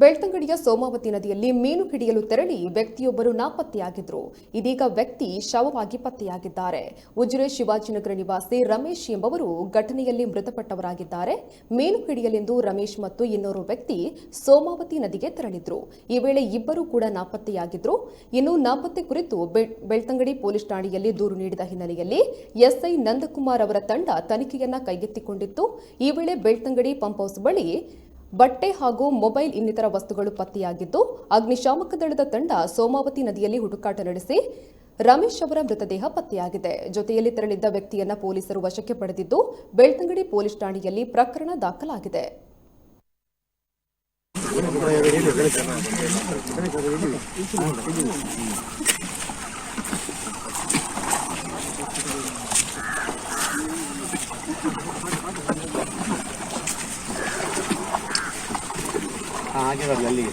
ಬೆಳ್ತಂಗಡಿಯ ಸೋಮಾವತಿ ನದಿಯಲ್ಲಿ ಮೀನು ಹಿಡಿಯಲು ತೆರಳಿ ವ್ಯಕ್ತಿಯೊಬ್ಬರು ನಾಪತ್ತೆಯಾಗಿದ್ರು. ಇದೀಗ ವ್ಯಕ್ತಿ ಶವವಾಗಿ ಪತ್ತೆಯಾಗಿದ್ದಾರೆ. ಉಜಿರೆ ಶಿವಾಜಿನಗರ ನಿವಾಸಿ ರಮೇಶ್ ಎಂಬವರು ಘಟನೆಯಲ್ಲಿ ಮೃತಪಟ್ಟವರಾಗಿದ್ದಾರೆ. ಮೀನು ಹಿಡಿಯಲೆಂದು ರಮೇಶ್ ಮತ್ತು ಇನ್ನೋರ್ವ ವ್ಯಕ್ತಿ ಸೋಮಾವತಿ ನದಿಗೆ ತೆರಳಿದ್ರು. ಈ ವೇಳೆ ಇಬ್ಬರು ಕೂಡ ನಾಪತ್ತೆಯಾಗಿದ್ರು. ಇನ್ನು ನಾಪತ್ತೆ ಕುರಿತು ಬೆಳ್ತಂಗಡಿ ಪೊಲೀಸ್ ಠಾಣೆಯಲ್ಲಿ ದೂರು ನೀಡಿದ ಹಿನ್ನೆಲೆಯಲ್ಲಿ ಎಸ್ಐ ನಂದಕುಮಾರ್ ಅವರ ತಂಡ ತನಿಖೆಯನ್ನ ಕೈಗೆತ್ತಿಕೊಂಡಿತ್ತು. ಈ ವೇಳೆ ಬೆಳ್ತಂಗಡಿ ಪಂಪ್ ಹೌಸ್ ಬಳಿ ಬಟ್ಟೆ ಹಾಗೂ ಮೊಬೈಲ್ ಇನ್ನಿತರ ವಸ್ತುಗಳು ಪತ್ತೆಯಾಗಿದ್ದು, ಅಗ್ನಿಶಾಮಕ ದಳದ ತಂಡ ಸೋಮಾವತಿ ನದಿಯಲ್ಲಿ ಹುಡುಕಾಟ ನಡೆಸಿ ರಮೇಶ್ ಅವರ ಮೃತದೇಹ ಪತ್ತೆಯಾಗಿದೆ. ಜೊತೆಯಲ್ಲಿ ತೆರಳಿದ್ದ ವ್ಯಕ್ತಿಯನ್ನ ಪೊಲೀಸರು ವಶಕ್ಕೆ ಪಡೆದಿದ್ದು, ಬೆಳ್ತಂಗಡಿ ಪೊಲೀಸ್ ಠಾಣೆಯಲ್ಲಿ ಪ್ರಕರಣ ದಾಖಲಾಗಿದೆ. आगे बढ़ जल्दी